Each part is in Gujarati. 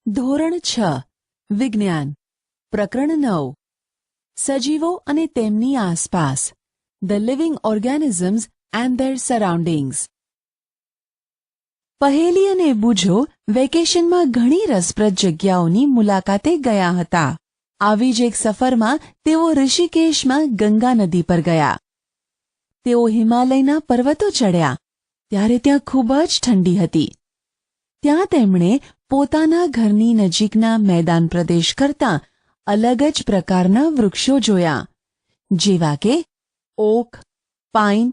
ધોરણ 6 વિજ્ઞાન પ્રકરણ 9 સજીવો અને તેમની આસપાસ the living organisms and there surroundings. પહેલી અને બૂજો વેકેશનમાં ઘણી રસપ્રદ જગ્યાઓની મુલાકાતે ગયા હતા. આવી જ એક સફરમાં તેઓ ઋષિકેશમાં ગંગા નદી પર ગયા. તેઓ હિમાલયના પર્વતો ચડ્યા ત્યારે ત્યાં ખૂબ જ ઠંડી હતી. ત્યાં તેમણે પોતાના ઘરની નજીકના મેદાન પ્રદેશ કરતાં અલગ જ પ્રકારના વૃક્ષો જોયા, જેવા કે ઓક, પાઇન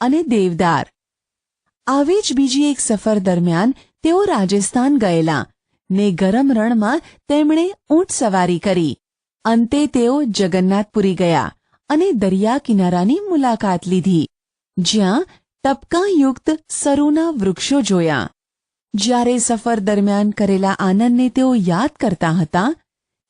અને દેવદાર. આવી જ બીજી એક સફર દરમિયાન તેઓ રાજસ્થાન ગયેલા ને ગરમ રણમાં તેમણે ઊંટ સવારી કરી. અંતે તેઓ જગન્નાથપુરી ગયા અને દરિયા કિનારાની મુલાકાત લીધી, જ્યાં ટપકાંયુક્ત સરુના વૃક્ષો જોયા. જ્યારે સફર દરમિયાન કરેલા આનંદને તેઓ યાદ કરતા હતા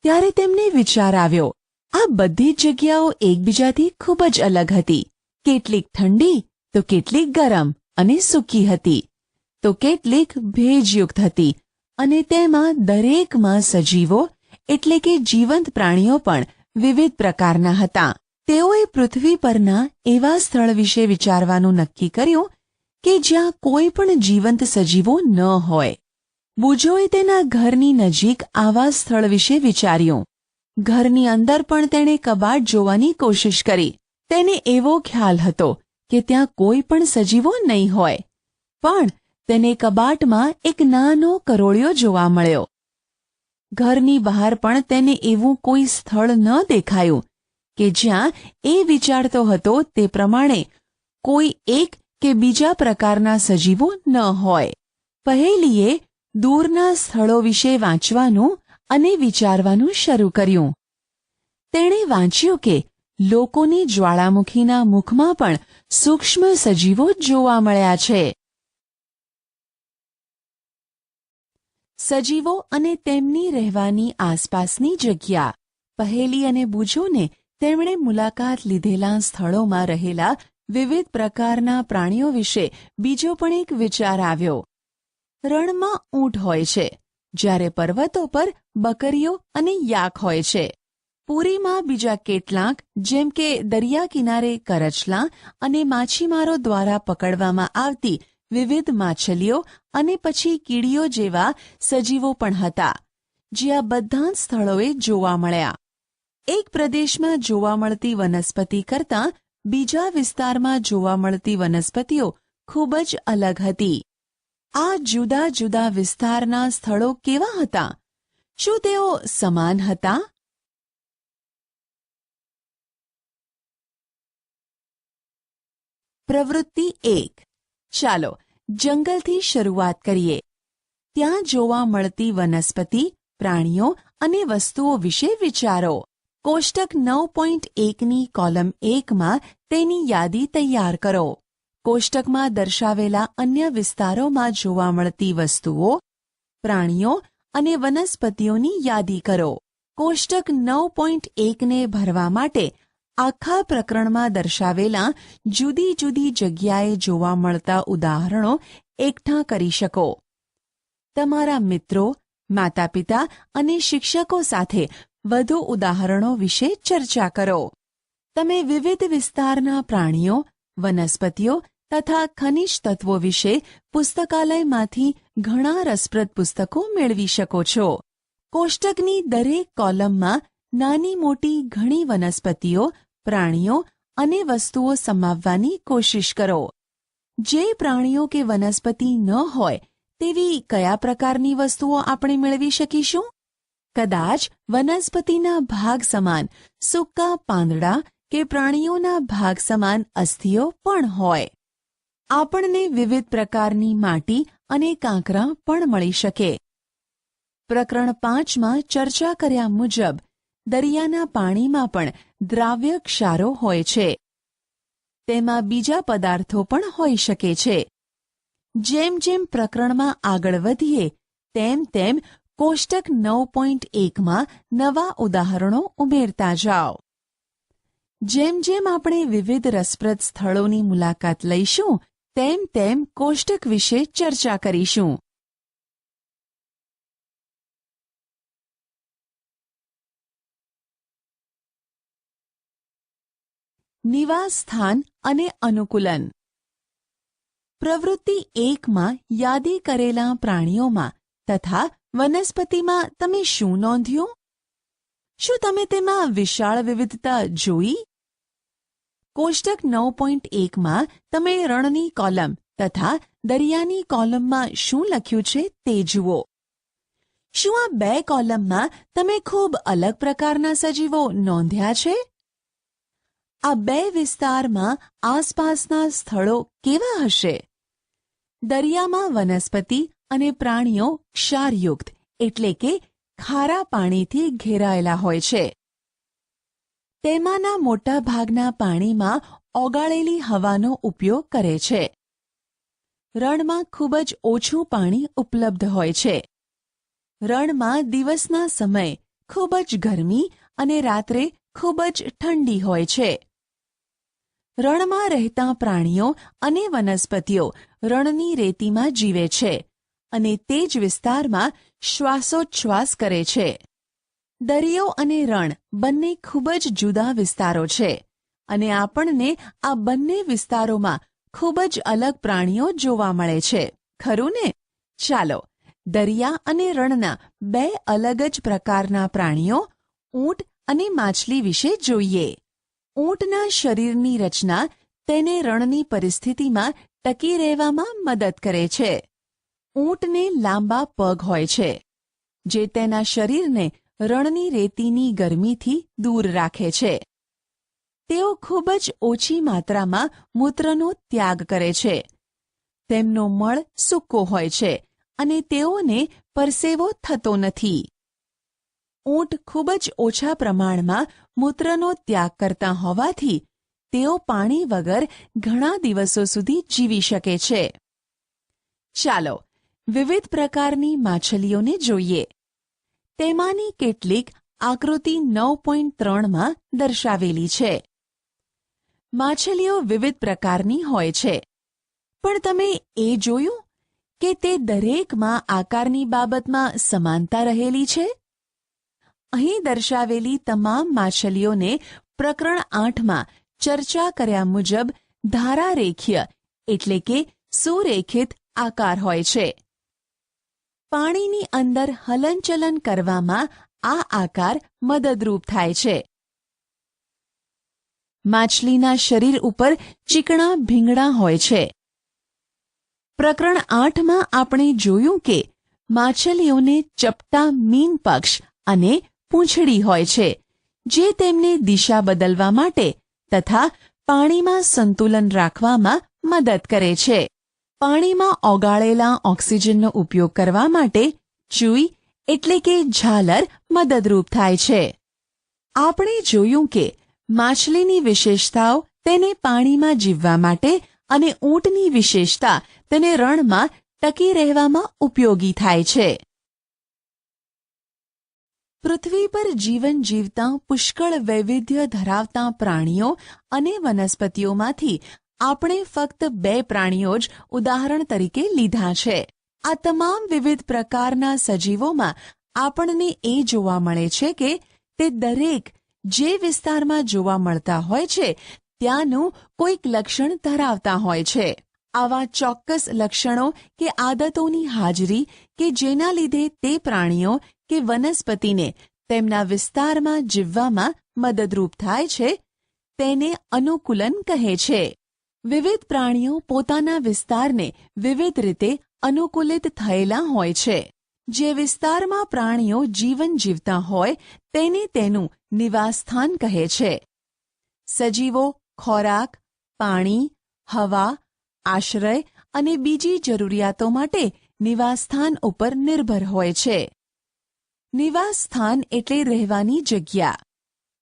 ત્યારે તેમને વિચાર આવ્યો, આ બધી જ જગ્યાઓ એકબીજાથી ખૂબ જ અલગ હતી. કેટલીક ઠંડી તો કેટલીક ગરમ અને સૂકી હતી, તો કેટલીક ભેજયુક્ત હતી, અને તેમાં દરેકમાં સજીવો એટલે કે જીવંત પ્રાણીઓ પણ વિવિધ પ્રકારના હતા. તેઓએ પૃથ્વી પરના એવા સ્થળ વિશે વિચારવાનું નક્કી કર્યું કે જ્યાં કોઈ પણ જીવંત સજીવો ન હોય. બુજોએ તેના ઘરની નજીક આવા સ્થળ વિશે વિચાર્યું. ઘરની અંદર પણ તેણે કબાટ જોવાની કોશિશ કરી. તેને એવો ખ્યાલ હતો કે ત્યાં કોઈ પણ સજીવો નહીં હોય, પણ તેને કબાટમાં એક નાનો કરોળિયો જોવા મળ્યો. ઘરની બહાર પણ તેને એવું કોઈ સ્થળ ન દેખાયું કે જ્યાં એ વિચારતો હતો તે પ્રમાણે કોઈ એક કે બીજા પ્રકારના સજીવો ન હોય. પહેલીએ દૂરના સ્થળો વિશે વાંચવાનું અને વિચારવાનું શરૂ કર્યું. તેણે વાંચ્યું કે લોકોની જ્વાળામુખીના મુખમાં પણ સૂક્ષ્મ સજીવો જોવા મળ્યા છે. સજીવો અને તેમની રહેવાની આસપાસની જગ્યા. પહેલી અને બુજોને તેમણે મુલાકાત લીધેલા સ્થળોમાં રહેલા વિવિધ પ્રકારના પ્રાણીઓ વિશે બીજો પણ એક વિચાર આવ્યો. રણમાં ઊંટ હોય છે, જ્યારે પર્વતો પર બકરીઓ અને યાક હોય છે. પુરીમાં બીજા કેટલાક જેમ કે દરિયા કિનારે કરચલા અને માછીમારો દ્વારા પકડવામાં આવતી વિવિધ માછલીઓ અને પછી કીડીઓ જેવા સજીવો પણ હતા, જે આ બધા સ્થળોએ જોવા મળ્યા. એક પ્રદેશમાં જોવા મળતી વનસ્પતિ કરતાં બીજા વિસ્તારમાં જોવા મળતી વનસ્પતિઓ ખૂબ જ અલગ હતી. આ જુદા જુદા વિસ્તારના સ્થળો કેવા હતા? શું તેઓ સમાન હતા? પ્રવૃત્તિ 1. ચાલો જંગલથી શરૂઆત કરીએ. ત્યાં જોવા મળતી વનસ્પતિ, પ્રાણીઓ અને વસ્તુઓ વિશે વિચારો. કોષ્ટક 9.1ની કોલમ 1માં તેની યાદી તૈયાર કરો. કોષ્ટકમાં દર્શાવેલા અન્ય વિસ્તારોમાં જોવા મળતી વસ્તુઓ, પ્રાણીઓ અને વનસ્પતિઓની યાદી કરો. કોષ્ટક 9.1ને ભરવા માટે આખા પ્રકરણમાં દર્શાવેલા જુદી જુદી જગ્યાએ જોવા મળતા ઉદાહરણો એકઠાં કરી શકો. તમારા મિત્રો, માતાપિતા અને શિક્ષકો સાથે વધુ ઉદાહરણો વિશે ચર્ચા કરો. તમે વિવિધ વિસ્તારના પ્રાણીઓ, વનસ્પતિઓ તથા ખનિજ તત્વો વિશે પુસ્તકાલયમાંથી ઘણા રસપ્રદ પુસ્તકો મેળવી શકો છો. કોષ્ટકની દરેક કોલમમાં નાની મોટી ઘણી વનસ્પતિઓ, પ્રાણીઓ અને વસ્તુઓ સમાવવાની કોશિશ કરો. જે પ્રાણીઓ કે વનસ્પતિ ન હોય તેવી કયા પ્રકારની વસ્તુઓ આપણે મેળવી શકીશું? કદાચ વનસ્પતિના ભાગ સમાન સૂકા પાંદડા કે પ્રાણીઓના ભાગ સમાન અસ્થિઓ પણ હોય. આપણને વિવિધ પ્રકારની માટી અને કાંકરા પણ મળી શકે. પ્રકરણ 5માં ચર્ચા કર્યા મુજબ દરિયાના પાણીમાં પણ દ્રાવ્ય ક્ષારો હોય છે. તેમાં બીજા પદાર્થો પણ હોઈ શકે છે. જેમ જેમ પ્રકરણમાં આગળ વધીએ તેમ તેમ કોષ્ટક 9.1માં નવા ઉદાહરણો ઉમેરતા જાઓ. જેમ જેમ આપણે વિવિધ રસપ્રદ સ્થળોની મુલાકાત લઈશું તેમ તેમ કોષ્ટક વિશે ચર્ચા કરીશું. નિવાસ સ્થાન અને અનુકૂલન. પ્રવૃત્તિ 1માં યાદી કરેલા પ્રાણીઓમાં તથા વનસ્પતિમાં તમે શું નોંધ્યું? શું તમે તેમાં વિશાળ વિવિધતા જોઈ? કોષ્ટક 9.1માં તમે રણની કોલમ તથા દરિયાની કોલમમાં શું લખ્યું છે તે જુઓ. શું આ 2 કોલમમાં તમે ખૂબ અલગ પ્રકારના સજીવો નોંધ્યા છે? આ 2 વિસ્તારમાં આસપાસના સ્થળો કેવા હશે? દરિયામાં વનસ્પતિ અને પ્રાણીઓ ક્ષારયુક્ત એટલે કે ખારા પાણીથી ઘેરાયેલા હોય છે. તેમાંના મોટા ભાગના પાણીમાં ઓગાળેલી હવાનો ઉપયોગ કરે છે. રણમાં ખૂબ જ ઓછું પાણી ઉપલબ્ધ હોય છે. રણમાં દિવસના સમયે ખૂબ જ ગરમી અને રાત્રે ખૂબ જ ઠંડી હોય છે. રણમાં રહેતા પ્રાણીઓ અને વનસ્પતિઓ રણની રેતીમાં જીવે છે અને તે જ વિસ્તારમાં શ્વાસોચ્છ્વાસ કરે છે. દરિયો અને રણ બંને ખૂબ જ જુદા વિસ્તારો છે અને આપણને આ બંને વિસ્તારોમાં ખૂબ જ અલગ પ્રાણીઓ જોવા મળે છે, ખરું ને? ચાલો દરિયા અને રણના 2 અલગ જ પ્રકારના પ્રાણીઓ ઊંટ અને માછલી વિશે જોઈએ. ઊંટના શરીરની રચના તેને રણની પરિસ્થિતિમાં ટકી રહેવામાં મદદ કરે છે. ઊંટને લાંબા પગ હોય છે જે તેના શરીરને રણની રેતીની ગરમીથી દૂર રાખે છે. તેઓ ખૂબ જ ઓછી માત્રામાં મૂત્રનો ત્યાગ કરે છે. તેમનો મળ સૂકો હોય છે અને તેઓને પરસેવો થતો નથી. ઊંટ ખૂબ જ ઓછા પ્રમાણમાં મૂત્રનો ત્યાગ કરતા હોવાથી તેઓ પાણી વગર ઘણા દિવસો સુધી જીવી શકે છે. ચાલો વિવિધ પ્રકારની માછલીઓને જોઈએ. તેમાંની કેટલીક આકૃતિ 9.3માં દર્શાવેલી છે. માછલીઓ વિવિધ પ્રકારની હોય છે, પણ તમે એ જોયું કે તે દરેકમાં આકારની બાબતમાં સમાનતા રહેલી છે? અહીં દર્શાવેલી તમામ માછલીઓને પ્રકરણ 8માં ચર્ચા કર્યા મુજબ ધારારેખીય એટલે કે સુરેખિત આકાર હોય છે. પાણીની અંદર હલનચલન કરવામાં આ આકાર મદદરૂપ થાય છે. માછલીના શરીર ઉપર ચીકણા ભીંગડા હોય છે. પ્રકરણ 8માં આપણે જોયું કે માછલીઓને ચપટા મીન પક્ષ અને પૂંછડી હોય છે જે તેમને દિશા બદલવા માટે તથા પાણીમાં સંતુલન રાખવામાં મદદ કરે છે. પાણીમાં ઓગાળેલા ઓક્સિજનનો ઉપયોગ કરવા માટે ચૂઈ એટલે કે ઝાલર મદદરૂપ થાય છે. આપણે જોયું કે માછલીની વિશેષતાઓ તેને પાણીમાં જીવવા માટે અને ઊંટની વિશેષતા તેને રણમાં ટકી રહેવામાં ઉપયોગી થાય છે. પૃથ્વી પર જીવન જીવતા પુષ્કળ વૈવિધ્ય ધરાવતા પ્રાણીઓ અને વનસ્પતિઓમાંથી આપણે ફક્ત 2 પ્રાણીઓ જ ઉદાહરણ તરીકે લીધા છે. આ તમામ વિવિધ પ્રકારના સજીવોમાં આપણને એ જોવા મળે છે કે તે દરેક જે વિસ્તારમાં જોવા મળતા હોય છે ત્યાંનું કોઈક લક્ષણ ધરાવતા હોય છે. આવા ચોક્કસ લક્ષણો કે આદતોની હાજરી કે જેના લીધે તે પ્રાણીઓ કે વનસ્પતિને તેમના વિસ્તારમાં જીવવામાં મદદરૂપ થાય છે તેને અનુકૂલન કહે છે. વિવિધ પ્રાણીઓ પોતાના વિસ્તારને વિવિધ રીતે અનુકૂલિત થયેલા હોય છે. જે વિસ્તારમાં પ્રાણીઓ જીવન જીવતા હોય તેને તેનું નિવાસસ્થાન કહે છે. સજીવો ખોરાક, પાણી, હવા, આશ્રય અને બીજી જરૂરિયાતો માટે નિવાસસ્થાન ઉપર નિર્ભર હોય છે. નિવાસસ્થાન એટલે રહેવાની જગ્યા.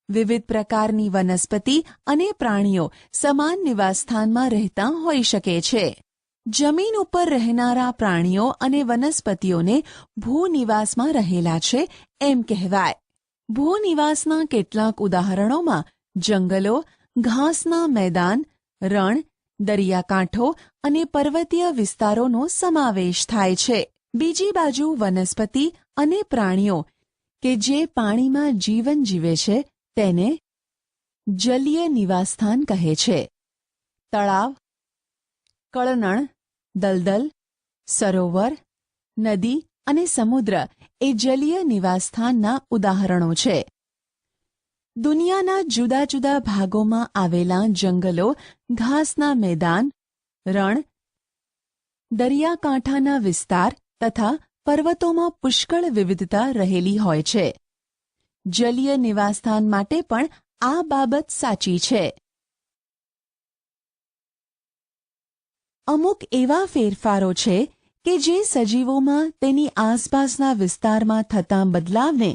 વિવિધ પ્રકારની વનસ્પતિ અને પ્રાણીઓ સમાન નિવાસસ્થાનમાં રહેતા હોઈ શકે છે. જમીન ઉપર રહેનારા પ્રાણીઓ અને વનસ્પતિઓને ભૂનિવાસમાં રહેલા છે એમ કહેવાય. ભૂનિવાસના કેટલાક ઉદાહરણોમાં જંગલો, ઘાસના મેદાન, રણ, દરિયાકાંઠો અને પર્વતીય વિસ્તારોનો સમાવેશ થાય છે. બીજી બાજુ વનસ્પતિ અને પ્રાણીઓ કે જે પાણીમાં જીવન જીવે છે તેને જલીય નિવાસસ્થાન કહે છે. તળાવ, કળનળ, દલદલ, સરોવર, નદી અને સમુદ્ર એ જલીય નિવાસસ્થાનના ઉદાહરણો છે. દુનિયાના જુદા જુદા ભાગોમાં આવેલા જંગલો, ઘાસના મેદાન, રણ, દરિયાકાંઠાના વિસ્તાર તથા પર્વતોમાં પુષ્કળ વિવિધતા રહેલી હોય છે. જલીય નિવાસસ્થાન માટે પણ આ બાબત સાચી છે. અમુક એવા ફેરફારો છે કે જે સજીવોમાં તેની આસપાસના વિસ્તારમાં થતા બદલાવને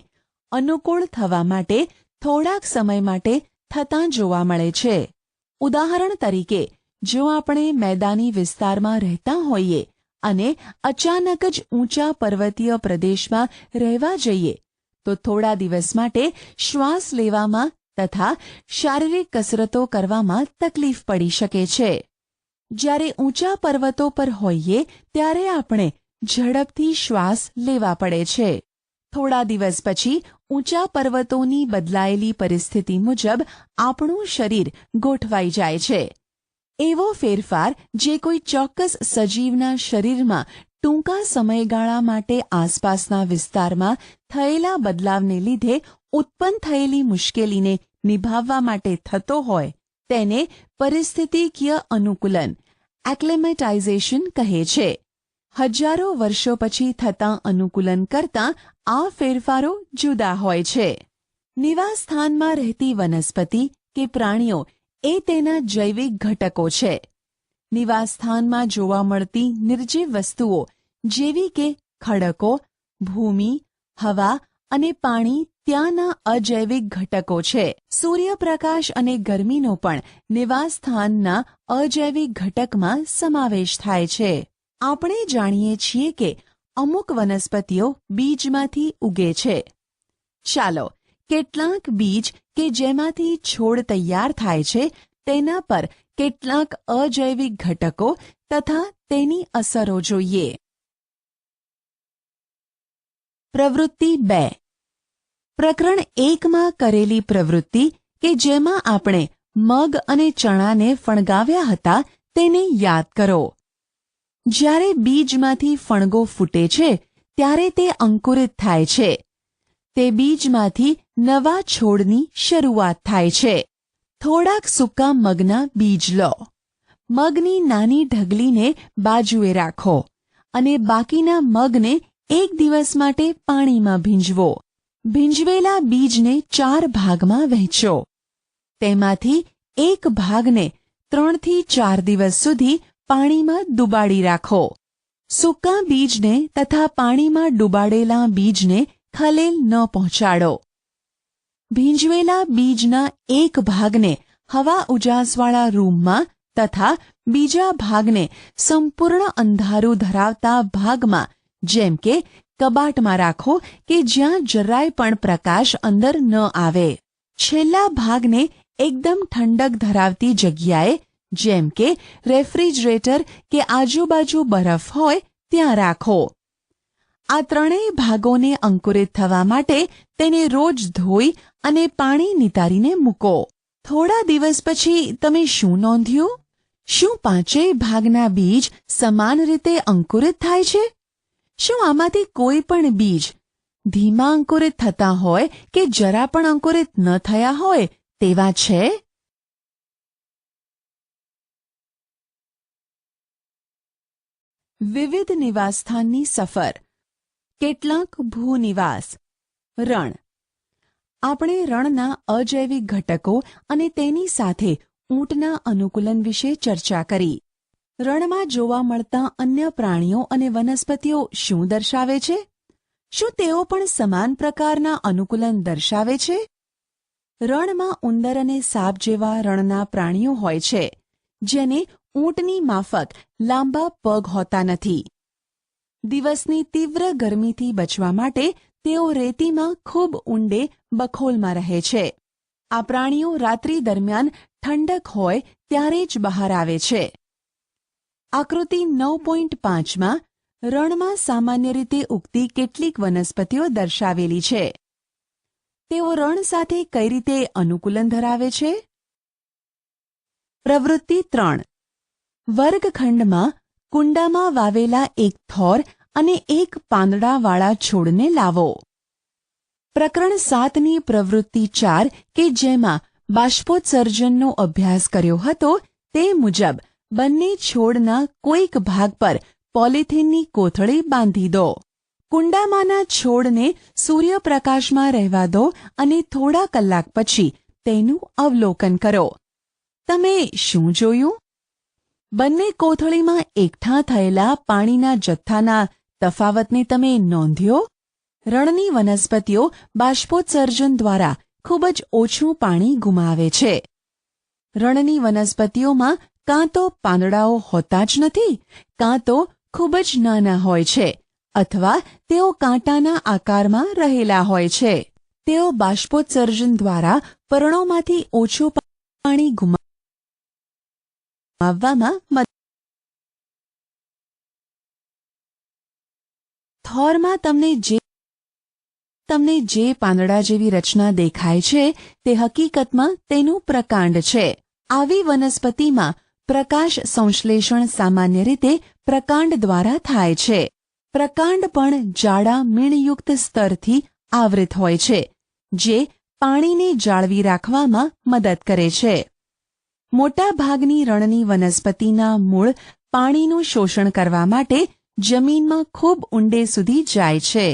અનુકૂળ થવા માટે થોડાક સમય માટે થતાં જોવા મળે છે. ઉદાહરણ તરીકે, જો આપણે મેદાની વિસ્તારમાં રહેતા હોઈએ અને અચાનક જ ઊંચા પર્વતીય પ્રદેશમાં રહેવા જઈએ તો થોડા દિવસ માટે શ્વાસ લેવામાં તથા શારીરિક કસરતો કરવામાં તકલીફ પડી શકે છે. જ્યારે ઊંચા પર્વતો પર હોઈએ ત્યારે આપણે ઝડપથી શ્વાસ લેવા પડે છે. થોડા દિવસ પછી ઊંચા પર્વતોની બદલાયેલી પરિસ્થિતિ મુજબ આપણું શરીર ગોઠવાઈ જાય છે. એવો ફેરફાર જે કોઈ ચોક્કસ સજીવના શરીરમાં ટૂંકા સમયગાળા માટે આસપાસના વિસ્તારમાં થયેલા બદલાવને લીધે ઉત્પન્ન થયેલી મુશ્કેલીને નિભાવવા માટે થતો હોય તેને પરિસ્થિતિકીય અનુકૂલન એક્લેમેટાઇઝેશન કહે છે. હજારો વર્ષો પછી થતાં અનુકૂલન કરતાં આ ફેરફારો જુદા હોય છે. નિવાસસ્થાનમાં રહેતી વનસ્પતિ કે પ્રાણીઓ એ તેના જૈવિક ઘટકો છે. નિવાસસ્થાનમાં જોવા મળતી નિર્જીવ વસ્તુઓ જેવી કે ખડકો, ભૂમિ, હવા અને પાણી ત્યાંના અજૈવિક ઘટકો છે. સૂર્યપ્રકાશ અને ગરમીનો પણ નિવાસસ્થાનના અજૈવિક ઘટકમાં સમાવેશ થાય છે. આપણે જાણીએ છીએ કે અમુક વનસ્પતિઓ બીજમાંથી ઉગે છે. ચાલો કેટલાક બીજ કે જેમાંથી છોડ તૈયાર થાય છે તેના પર કેટલાક અજૈવિક ઘટકો તથા તેની અસરો જોઈએ. પ્રવૃત્તિ 2. પ્રકરણ 1માં કરેલી પ્રવૃત્તિ કે જેમાં આપણે મગ અને ચણાને ફણગાવ્યા હતા તેને યાદ કરો. જ્યારે બીજમાંથી ફણગો ફૂટે છે ત્યારે તે અંકુરિત થાય છે. તે બીજમાંથી નવા છોડની શરૂઆત થાય છે. થોડાક સૂકા મગના બીજ લો. મગની નાની ઢગલીને બાજુએ રાખો અને બાકીના મગને એક દિવસ માટે પાણીમાં ભીંજવો. ભીંજવેલા બીજને 4 ભાગમાં વહેંચો. તેમાંથી એક ભાગને 3 થી 4 દિવસ સુધી પાણીમાં ડુબાડી રાખો. સૂકા બીજને તથા પાણીમાં ડુબાડેલા બીજને ખલેલ ન પહોંચાડો. ભીંજવેલા બીજના એક ભાગને હવા ઉજાસવાળા રૂમમાં તથા બીજા ભાગને સંપૂર્ણ અંધારું ધરાવતા ભાગમાં જેમ કે કબાટમાં રાખો કે જ્યાં જરાય પણ પ્રકાશ અંદર ન આવે. છેલ્લા ભાગને એકદમ ઠંડક ધરાવતી જગ્યાએ જેમ કે રેફ્રિજરેટર કે આજુબાજુ બરફ હોય ત્યાં રાખો. આ ત્રણેય ભાગોને અંકુરિત થવા માટે તેને રોજ ધોઈ અને પાણી નિતારીને મૂકો. થોડા દિવસ પછી તમે શું નોંધ્યું? શું 5 ભાગના બીજ સમાન રીતે અંકુરિત થાય છે? શું આમાંથી કોઈ પણ બીજ ધીમા અંકુરિત થતા હોય કે જરા પણ અંકુરિત ન થયા હોય તેવા છે? વિવિધ નિવાસસ્થાનની સફર. કેટલાક ભૂનિવાસ. રણ. આપણે રણના અજૈવિક ઘટકો અને તેની સાથે ઊંટના અનુકૂલન વિશે ચર્ચા કરી. રણમાં જોવા મળતા અન્ય પ્રાણીઓ અને વનસ્પતિઓ શું દર્શાવે છે? શું તેઓ પણ સમાન પ્રકારના અનુકૂલન દર્શાવે છે? રણમાં ઉંદર અને સાપ જેવા રણના પ્રાણીઓ હોય છે જેને ઊંટની માફક લાંબા પગ હોતા નથી. દિવસની તીવ્ર ગરમીથી બચવા માટે તેઓ રેતીમાં ખૂબ ઊંડે બખોલમાં રહે છે. આ પ્રાણીઓ રાત્રિ દરમિયાન ઠંડક હોય ત્યારે જ બહાર આવે છે. આકૃતિ 9.5માં રણમાં સામાન્ય રીતે ઉગતી કેટલીક વનસ્પતિઓ દર્શાવેલી છે. તેઓ રણ સાથે કઈ રીતે અનુકૂલન ધરાવે છે? પ્રવૃત્તિ 3. વર્ગખંડમાં કુંડામાં વાવેલા એક થોર અને એક પાંદડાવાળા છોડને લાવો. પ્રકરણ 7ની પ્રવૃત્તિ 4 કે જેમાં બાષ્પોત્સર્જનનો અભ્યાસ કર્યો હતો તે મુજબ બંને છોડના કોઈક ભાગ પર પોલિથીનની કોથળી બાંધી દો. કુંડામાંના છોડને સૂર્યપ્રકાશમાં રહેવા દો અને થોડા કલાક પછી તેનું અવલોકન કરો. તમે શું જોયું? બંને કોથળીમાં એકઠા થયેલા પાણીના જથ્થાના તફાવતને તમે નોંધ્યો? રણની વનસ્પતિઓ બાષ્પોત્સર્જન દ્વારા ખૂબ જ ઓછું પાણી ગુમાવે છે. રણની વનસ્પતિઓમાં કાં તો પાંદડાઓ હોતા જ નથી, કાં તો ખૂબ જ નાના હોય છે, અથવા તેઓ કાંટાના આકારમાં રહેલા હોય છે. તેઓ બાષ્પોત્સર્જન દ્વારા પર્ણોમાંથી ઓછું પાણી ગુમાવવામાં મદદ. થોરમાં તમને જે પાંદડા જેવી રચના દેખાય છે તે હકીકતમાં તેનું પ્રકાંડ છે. આવી વનસ્પતિમાં પ્રકાશ સંશ્લેષણ સામાન્ય રીતે પ્રકાંડ દ્વારા થાય છે. પ્રકાંડ પણ જાડા મીણયુક્ત સ્તરથી આવૃત હોય છે, જે પાણીને જાળવી રાખવામાં મદદ કરે છે. મોટા ભાગની રણની વનસ્પતિના મૂળ પાણીનું શોષણ કરવા માટે જમીનમાં ખૂબ ઊંડે સુધી જાય છે.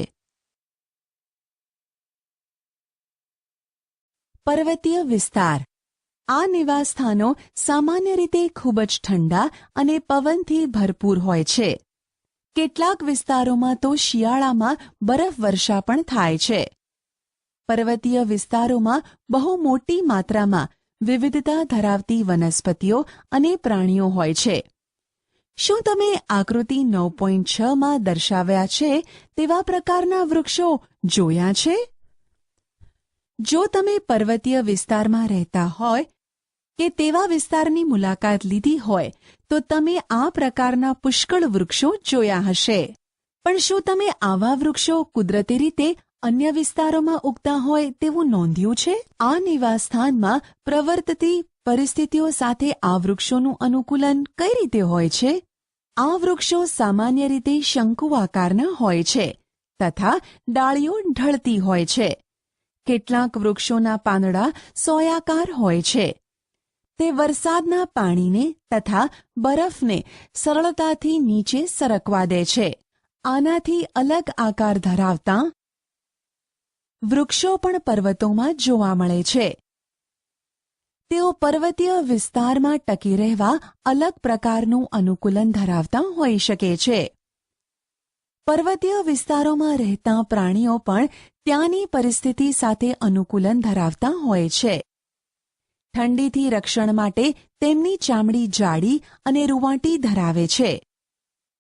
પર્વતીય વિસ્તાર. આ નિવાસસ્થાનો સામાન્ય રીતે ખૂબ જ ઠંડા અને પવનથી ભરપૂર હોય છે. કેટલાક વિસ્તારોમાં તો શિયાળામાં બરફવર્ષા પણ થાય છે. પર્વતીય વિસ્તારોમાં બહુ મોટી માત્રામાં વિવિધતા ધરાવતી વનસ્પતિઓ અને પ્રાણીઓ હોય છે. શું તમે આકૃતિ 9.6માં દર્શાવ્યા છે તેવા પ્રકારના વૃક્ષો જોયા છે? જો તમે પર્વતીય વિસ્તારમાં રહેતા હોય કે તેવા વિસ્તારની મુલાકાત લીધી હોય તો તમે આ પ્રકારના પુષ્કળ વૃક્ષો જોયા હશે. પણ શું તમે આવા વૃક્ષો કુદરતી રીતે અન્ય વિસ્તારોમાં ઉગતા હોય તેવું નોંધ્યું છે? આ નિવાસસ્થાનમાં પ્રવર્તતી પરિસ્થિતિઓ સાથે આ વૃક્ષોનું અનુકૂલન કઈ રીતે હોય છે? આ વૃક્ષો સામાન્ય રીતે શંકુ આકારના હોય છે તથા ડાળીઓ ઢળતી હોય છે. કેટલાક વૃક્ષોના પાંદડા સોયાકાર હોય છે. તે વરસાદના પાણીને તથા બરફને સરળતાથી નીચે સરકવા દે છે. આનાથી અલગ આકાર ધરાવતા વૃક્ષો પણ પર્વતોમાં જોવા મળે છે. તેઓ પર્વતીય વિસ્તારમાં ટકી રહેવા અલગ પ્રકારનું અનુકૂલન ધરાવતા હોઈ શકે છે. પર્વતીય વિસ્તારોમાં રહેતા પ્રાણીઓ પણ ત્યાંની પરિસ્થિતિ સાથે અનુકૂલન ધરાવતા હોય છે. ઠંડીથી રક્ષણ માટે તેમની ચામડી જાડી અને રૂંવાટી ધરાવે છે.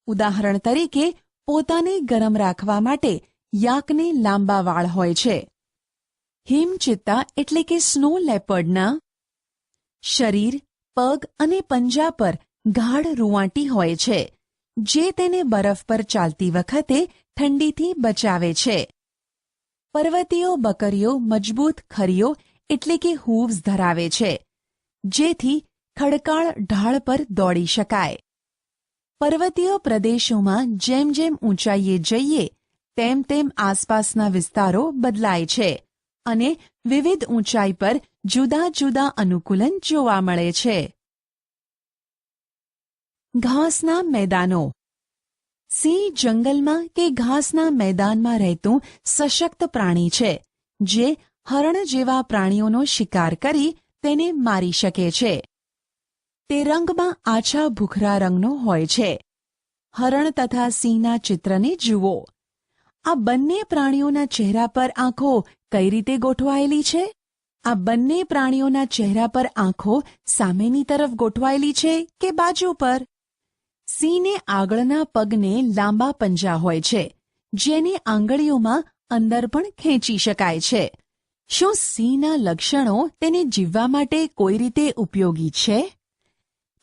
ઉદાહરણ તરીકે પોતાને ગરમ રાખવા માટે યાકને લાંબા વાળ હોય છે. હિમચિત્તા એટલે કે સ્નો લેપર્ડના શરીર, પગ અને પંજા પર ગાઢ રૂંવાટી હોય છે, જે તેને બરફ પર ચાલતી વખતે ઠંડીથી બચાવે છે. પર્વતીય બકરીઓ મજબૂત ખરીઓ એટલે કે હૂવ્સ ધરાવે છે, જેથી ખડકાળ ઢાળ પર દોડી શકાય. પર્વતીય પ્રદેશોમાં જેમ જેમ ઊંચાઈએ જઈએ તેમ તેમ આસપાસના વિસ્તારો બદલાય છે અને વિવિધ ઊંચાઈ પર જુદા જુદા અનુકૂલન જોવા મળે છે. ઘાસના મેદાનો. સિંહ જંગલમાં કે ઘાસના મેદાનમાં રહેતું સશક્ત પ્રાણી છે, જે હરણ જેવા પ્રાણીઓનો શિકાર કરી તેને મારી શકે છે. તે રંગમાં આછા ભૂખરા રંગનો હોય છે. હરણ તથા સિંહના ચિત્રને જુઓ. આ બંને પ્રાણીઓના ચહેરા પર આંખો કઈ રીતે ગોઠવાયેલી છે? આ બંને પ્રાણીઓના ચહેરા પર આંખો સામેની તરફ ગોઠવાયેલી છે કે બાજુ પર? સિંહને આગળના પગને લાંબા પંજા હોય છે, જેને આંગળીઓમાં અંદર પણ ખેંચી શકાય છે. શું સિંહના લક્ષણો તેને જીવવા માટે કોઈ રીતે ઉપયોગી છે?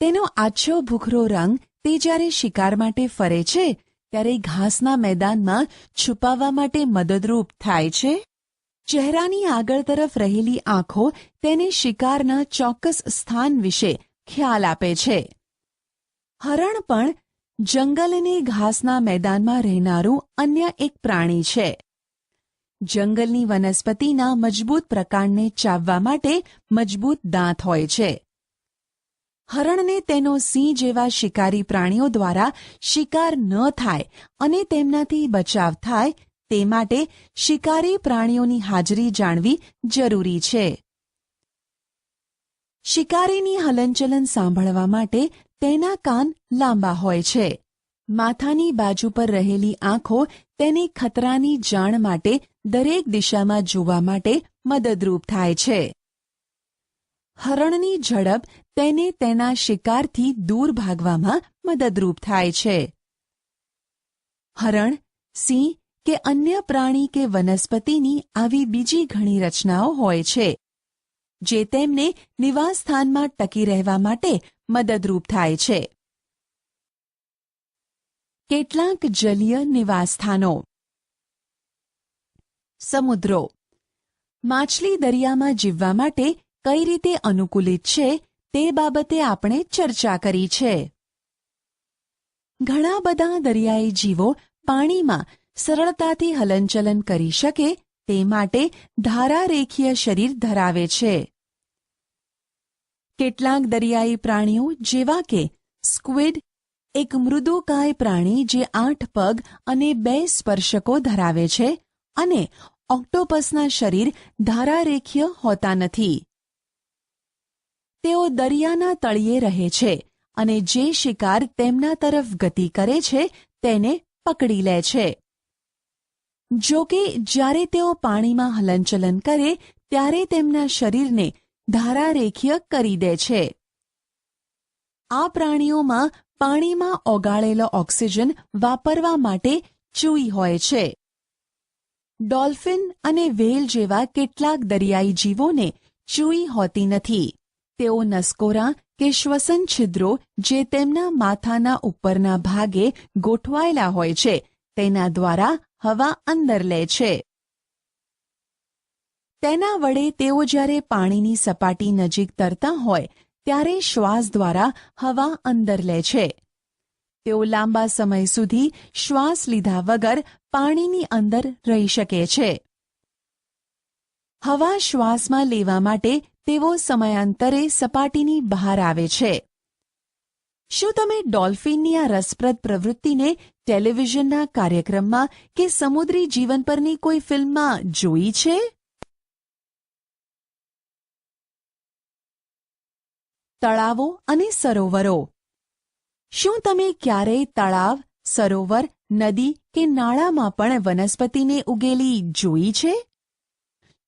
તેનો આછો ભૂખરો રંગ તે જ્યારે શિકાર માટે ફરે છે ત્યારે ઘાસના મેદાનમાં છુપાવવા માટે મદદરૂપ થાય છે. ચહેરાની આગળ તરફ રહેલી આંખો તેને શિકારના ચોક્કસ સ્થાન વિશે ખ્યાલ આપે છે. હરણ પણ જંગલ અને ઘાસના મેદાનમાં રહેનારું અન્ય એક પ્રાણી છે. જંગલની વનસ્પતિના મજબૂત પ્રકાંડને ચાવવા માટે મજબૂત દાંત હોય છે. હરણને તેનો સિંહ જેવા શિકારી પ્રાણીઓ દ્વારા શિકાર ન થાય અને તેમનાથી બચાવ થાય તે માટે શિકારી પ્રાણીઓની હાજરી જાણવી જરૂરી છે. શિકારીની હલનચલન સાંભળવા માટે તેના કાન લાંબા હોય છે. માથાની બાજુ પર રહેલી આંખો તેને ખતરાની જાણ માટે દરેક દિશામાં જોવા માટે મદદરૂપ થાય છે. હરણની ઝડપ તેને તેના શિકારથી દૂર ભાગવામાં મદદરૂપ થાય છે. હરણ, સિંહ કે અન્ય પ્રાણી કે વનસ્પતિની આવી બીજી ઘણી રચનાઓ હોય છે જે તેમને નિવાસસ્થાનમાં ટકી રહેવા માટે મદદરૂપ થાય છે. કેટલાક જલીય નિવાસસ્થાનો. સમુદ્રો. માછલી દરિયામાં જીવવા માટે કઈ રીતે અનુકૂલિત છે તે બાબતે આપણે ચર્ચા કરી છે. ઘણા બધા દરિયાઈ જીવો પાણીમાં સરળતાથી હલનચલન કરી શકે તે માટે ધારારેખીય શરીર ધરાવે છે. કેટલાક દરિયાઈ પ્રાણીઓ જેવા કે સ્ક્વિડ એક મૃદુકાય પ્રાણી જે 8 પગ અને 2 સ્પર્શકો ધરાવે છે અને ઓક્ટોપસના શરીર ધારારેખીય હોતા નથી. તેઓ દરિયાના તળિયે રહે છે અને જે શિકાર તેમના તરફ ગતિ કરે છે તેને પકડી લે છે. જો કે જ્યારે તેઓ પાણીમાં હલનચલન કરે ત્યારે તેમના શરીરને ધારારેખીય કરી દે છે. આ પ્રાણીઓમાં પાણીમાં ઓગાળેલો ઓક્સિજન વાપરવા માટે ચૂઈ હોય છે. ડોલ્ફિન અને વ્હેલ જેવા કેટલાક દરિયાઈ જીવોને ચૂઈ હોતી નથી. તેઓ નસકોરાં કે શ્વસન છિદ્રો જે તેમના માથાના ઉપરના ભાગે ગોઠવાયેલા હોય છે તેના દ્વારા હવા અંદર લે છે. તેના વડે તેઓ જ્યારે પાણીની સપાટી નજીક તરતા હોય ત્યારે શ્વાસ દ્વારા હવા અંદર લે છે. તેઓ લાંબા સમય સુધી શ્વાસ લીધા વગર પાણીની અંદર રહી શકે છે. હવા શ્વાસમાં લેવા માટે તેઓ સમયાંતરે સપાટીની બહાર આવે છે. શું તમે ડોલ્ફિનની આ રસપ્રદ પ્રવૃત્તિને ટેલિવિઝનના કાર્યક્રમમાં કે સમુદ્રી જીવન પરની કોઈ ફિલ્મમાં જોઈ છે? તળાવો અને સરોવરો. શું તમે ક્યારેય તળાવ, સરોવર, નદી કે નાળામાં પણ વનસ્પતિને ઉગેલી જોઈ છે?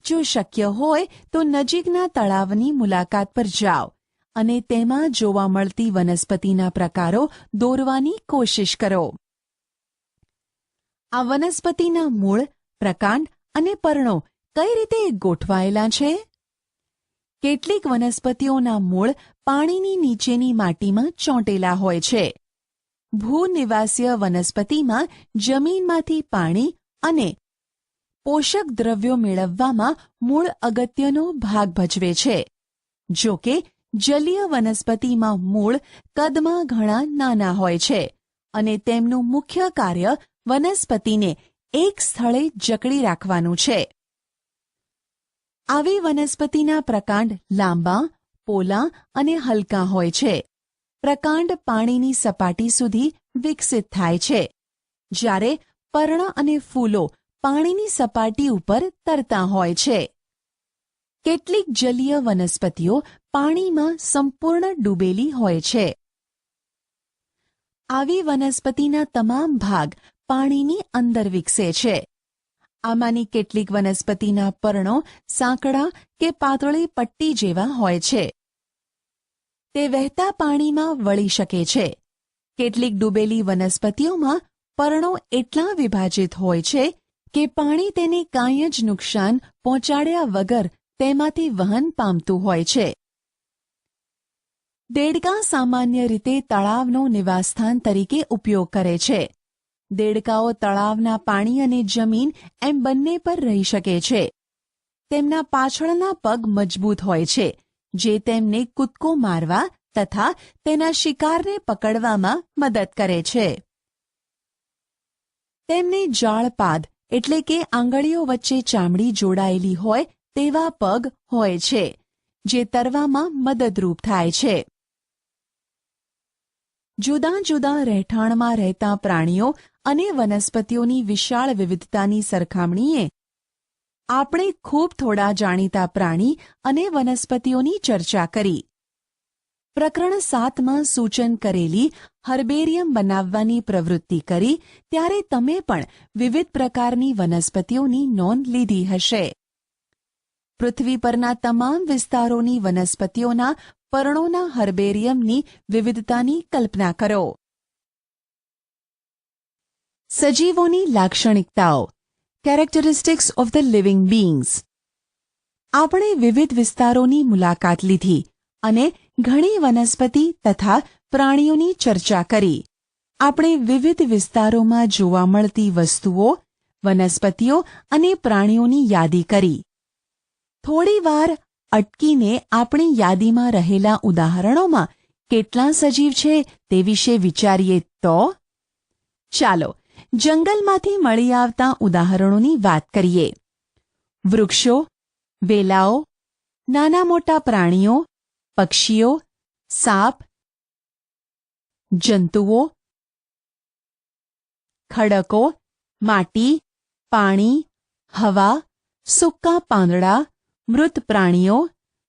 જો શક્ય હોય તો નજીકના તળાવની મુલાકાત પર જાઓ અને તેમાં જોવા મળતી વનસ્પતિના પ્રકારો દોરવાની કોશિશ કરો. આ વનસ્પતિના મૂળ, પ્રકાંડ અને પર્ણો કઈ રીતે ગોઠવાયેલા છે? કેટલીક વનસ્પતિઓના મૂળ પાણીની નીચેની માટીમાં ચોંટેલા હોય છે. ભૂનિવાસીય વનસ્પતિમાં જમીનમાંથી પાણી અને પોષક દ્રવ્યો મેળવવામાં મૂળ અગત્યનો ભાગ ભજવે છે. જો કે જલીય વનસ્પતિમાં મૂળ કદમાં ઘણા નાના હોય છે અને તેમનું મુખ્ય કાર્ય વનસ્પતિને એક સ્થળે જકડી રાખવાનું છે. આવી વનસ્પતિના પ્રકાંડ લાંબા, પોલા અને હલકા હોય છે. પ્રકાંડ પાણીની સપાટી સુધી વિકસિત થાય છે, જ્યારે પર્ણ અને ફૂલો પાણીની સપાટી ઉપર તરતા હોય છે. કેટલીક જલીય વનસ્પતિઓ પાણીમાં સંપૂર્ણ ડૂબેલી હોય છે. આવી વનસ્પતિના તમામ ભાગ પાણીની અંદર વિકસે છે. આમાંની કેટલીક વનસ્પતિના પર્ણો સાંકડા કે પાતળી પટ્ટી જેવા હોય છે. તે વહેતા પાણીમાં વળી શકે છે. કેટલીક ડૂબેલી વનસ્પતિઓમાં પર્ણો એટલા વિભાજિત હોય છે કે પાણી તેને કાંઈ જ નુકસાન પહોંચાડ્યા વગર તેમાંથી વહન પામતું હોય છે. દેડકાં સામાન્ય રીતે તળાવનો નિવાસસ્થાન તરીકે ઉપયોગ કરે છે. દેડકાઓ તળાવના પાણી અને જમીન એમ બંને પર રહી શકે છે. તેમના પાછળના પગ મજબૂત હોય છે, જે તેમને કૂદકો મારવા તથા તેના શિકારને પકડવામાં મદદ કરે છે. તેમને જાળપાદ એટલે કે આંગળીઓ વચ્ચે ચામડી જોડાયેલી હોય તેવા પગ હોય છે, જે તરવામાં મદદરૂપ થાય છે. જુદા જુદા રહેઠાણમાં રહેતા પ્રાણીઓ અને વનસ્પતિઓની વિશાળ વિવિધતાની સરખામણીએ આપણે ખૂબ થોડા જાણીતા પ્રાણી અને વનસ્પતિઓની ચર્ચા કરી. પ્રકરણ 7માં સૂચન કરેલી હર્બેરિયમ બનાવવાની પ્રવૃત્તિ કરી ત્યારે તમે પણ વિવિધ પ્રકારની વનસ્પતિઓની નોંધ લીધી હશે. પૃથ્વી પરના તમામ વિસ્તારોની વનસ્પતિઓના પર્ણોના હર્બેરિયમની વિવિધતાની કલ્પના કરો. સજીવોની લાક્ષણિકતાઓ, કેરેક્ટરિસ્ટિક્સ ઓફ ધ લિવિંગ બીઇંગ્સ. આપણે વિવિધ વિસ્તારોની મુલાકાત લીધી અને ઘણી વનસ્પતિ તથા પ્રાણીઓની ચર્ચા કરી. આપણે વિવિધ વિસ્તારોમાં જોવા મળતી વસ્તુઓ, વનસ્પતિઓ અને પ્રાણીઓની યાદી કરી. થોડી વાર અટકીને આપણી યાદીમાં રહેલા ઉદાહરણોમાં કેટલા સજીવ છે તે વિશે વિચારીએ તો? ચાલો જંગલમાંથી મળી આવતા ઉદાહરણોની વાત કરીએ. વૃક્ષો, વેલાઓ, નાના મોટા પ્રાણીઓ, પક્ષીઓ, સાપ, જંતુઓ, ખડકો, માટી, પાણી, હવા, સૂકા પાંદડા, મૃત પ્રાણીઓ,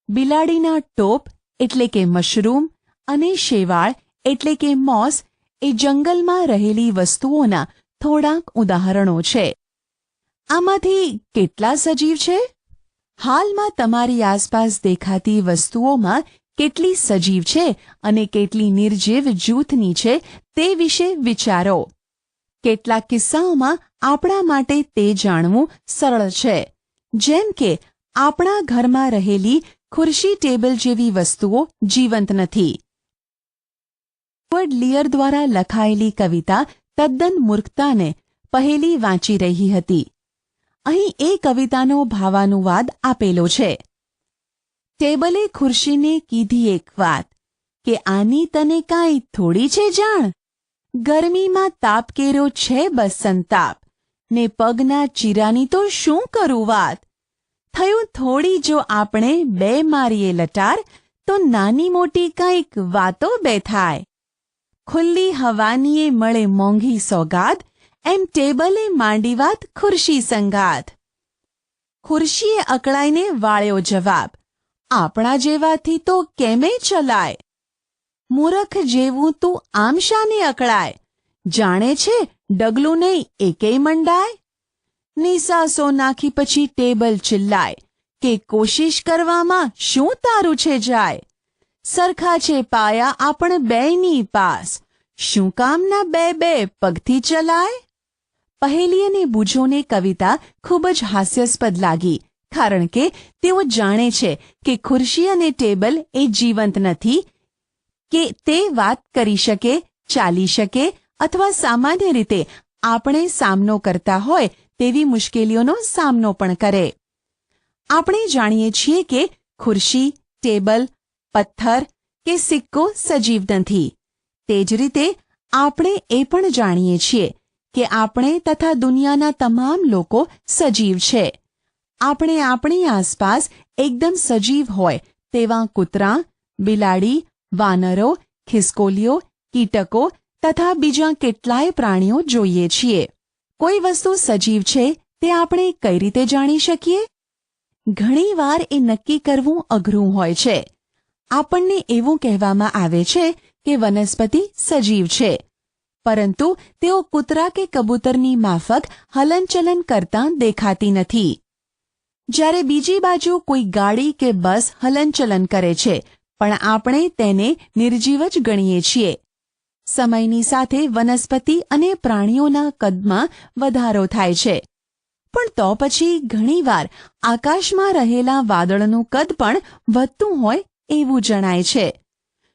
બિલાડીના ટોપ એટલે કે મશરૂમ અને શેવાળ એટલે કે મોસ એ જંગલમાં રહેલી વસ્તુઓના થોડાક ઉદાહરણો છે. આમાંથી કેટલા સજીવ છે? હાલમાં તમારી આસપાસ દેખાતી વસ્તુઓમાં કેટલી સજીવ છે અને કેટલી નિર્જીવ જૂથની છે તે વિશે વિચારો. કેટલાક કિસ્સાઓમાં આપણા માટે તે જાણવું સરળ છે, જેમ કે આપણા ઘરમાં રહેલી ખુરશી ટેબલ જેવી વસ્તુઓ જીવંત નથી. એડવર્ડ લિયર દ્વારા લખાયેલી કવિતા તદ્દન મૂર્ખતાને પહેલી વાંચી રહી હતી. અહીં એ કવિતાનો ભાવાનુવાદ આપેલો છે. ટેબલે ખુરશીને કીધી એક વાત કે આની તને કાંઈ થોડી છે જાણ. ગરમીમાં તાપ કેરો છે બસ સંતાપ, ને પગના ચીરાની તો શું કરું વાત. થયું થોડી જો આપણે બે મારીએ લટાર, તો નાની મોટી કંઈક વાતો બે થાય. ખુલ્લી હવાનીએ મળે મોંઘી સોગાદ, એમ ટેબલે માંડી વાત ખુરશી સંગાત. ખુરશીએ અકળાઈને વાળ્યો જવાબ, આપણા જેવાથી તો કેમે ચલાય. મૂરખ જેવું તું આમ શાને અકળાય, જાણે છે ડગલું નહીં એકેય મંડાય. નિસાસો નાખી પછી ટેબલ ચિલ્લાય કે કોશિશ કરવામાં શું તારું છે જાય. સરખા છે પાયા આપણ બેયની પાસ, શું કામના બે બે પગથી ચલાય. પહેલી અને બૂજોને કવિતા ખૂબ જ હાસ્યાસ્પદ લાગી, કારણ કે તેઓ જાણે છે કે ખુરશી અને ટેબલ એ જીવંત નથી, કે તે વાત કરી શકે, ચાલી શકે અથવા સામાન્ય રીતે આપણે સામનો કરતા હોય તેવી મુશ્કેલીઓનો સામનો પણ કરે. આપણે જાણીએ છીએ કે ખુરશી, ટેબલ, પથ્થર કે સિક્કો સજીવ નથી. તે જ રીતે આપણે એ પણ જાણીએ છીએ કે આપણે તથા દુનિયાના તમામ લોકો સજીવ છે. આપણે આપણી આસપાસ એકદમ સજીવ હોય તેવા કૂતરાં, બિલાડી, વાનરો, ખિસકોલીઓ, કીટકો તથા બીજા કેટલાય પ્રાણીઓ જોઈએ છીએ. કોઈ વસ્તુ સજીવ છે તે આપણે કઈ રીતે જાણી શકીએ? ઘણીવાર એ નક્કી કરવું અઘરું હોય છે. આપણને એવું કહેવામાં આવે છે કે વનસ્પતિ સજીવ છે, પરંતુ તેઓ કૂતરા કે કબૂતરની માફક હલનચલન કરતાં દેખાતી નથી. જ્યારે બીજી બાજુ કોઈ ગાડી કે બસ હલનચલન કરે છે, પણ આપણે તેને નિર્જીવ જ ગણીએ છીએ. સમયની સાથે વનસ્પતિ અને પ્રાણીઓના કદમાં વધારો થાય છે, પણ તો પછી ઘણીવાર આકાશમાં રહેલા વાદળનું કદ પણ વધતું હોય એવું જણાય છે.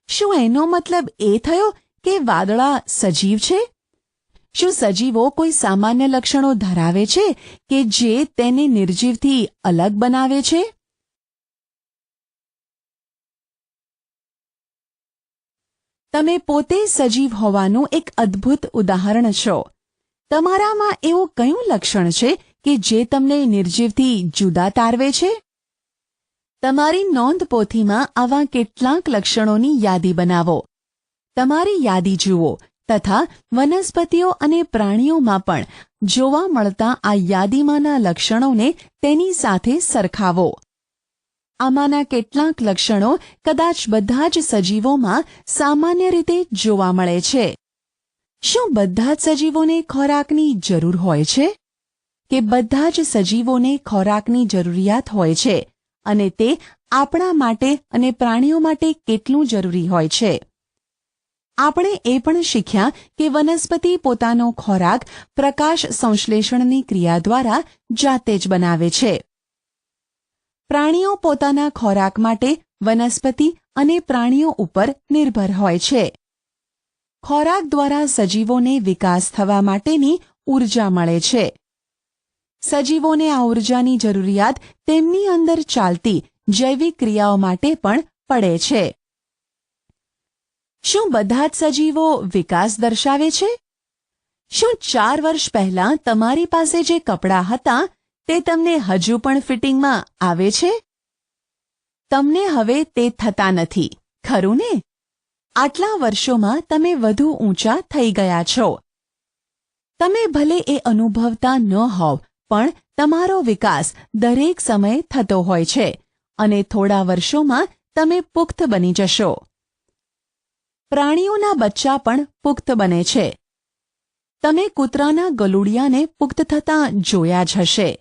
શું એનો મતલબ એ થયો કે વાદળા સજીવ છે? શું સજીવો કોઈ સામાન્ય લક્ષણો ધરાવે છે કે જે તેને નિર્જીવથી અલગ બનાવે છે? તમે પોતે સજીવ હોવાનું એક અદ્ભુત ઉદાહરણ છો. તમારામાં એવું કયું લક્ષણ છે કે જે તમને નિર્જીવથી જુદા તારવે છે? તમારી નોંધપોથીમાં આવા કેટલાક લક્ષણોની યાદી બનાવો. તમારી યાદી જુઓ તથા વનસ્પતિઓ અને પ્રાણીઓમાં પણ જોવા મળતા આ યાદીમાંના લક્ષણોને તેની સાથે સરખાવો. આમાંના કેટલાક લક્ષણો કદાચ બધા જ સજીવોમાં સામાન્ય રીતે જોવા મળે છે. શું બધા જ સજીવોને ખોરાકની જરૂર હોય છે? કે બધા જ સજીવોને ખોરાકની જરૂરિયાત હોય છે અને તે આપણા માટે અને પ્રાણીઓ માટે કેટલું જરૂરી હોય છે? આપણે એ પણ શીખ્યા કે વનસ્પતિ પોતાનો ખોરાક પ્રકાશ સંશ્લેષણની ક્રિયા દ્વારા જાતે જ બનાવે છે. પ્રાણીઓ પોતાના ખોરાક માટે વનસ્પતિ અને પ્રાણીઓ ઉપર નિર્ભર હોય છે. ખોરાક દ્વારા સજીવોને વિકાસ થવા માટેની ઊર્જા મળે છે. સજીવોને આ ઊર્જાની જરૂરિયાત તેમની અંદર ચાલતી જૈવિક ક્રિયાઓ માટે પણ પડે છે. શું બધા જ સજીવો વિકાસ દર્શાવે છે? શું 4 વર્ષ પહેલાં તમારી પાસે જે કપડાં હતા તે તમને હજુ પણ ફિટિંગમાં આવે છે? તમને હવે તે થતા નથી, ખરું ને? આટલા વર્ષોમાં તમે વધુ ઊંચા થઈ ગયા છો. તમે ભલે એ અનુભવતા ન હોવ પણ તમારો વિકાસ દરેક સમયે થતો હોય છે અને થોડા વર્ષોમાં તમે પુખ્ત બની જશો. પ્રાણીઓના બચ્ચા પણ પુખ્ત બને છે. તમે કૂતરાના ગલુડિયાને પુખ્ત થતાં જોયા જ હશે.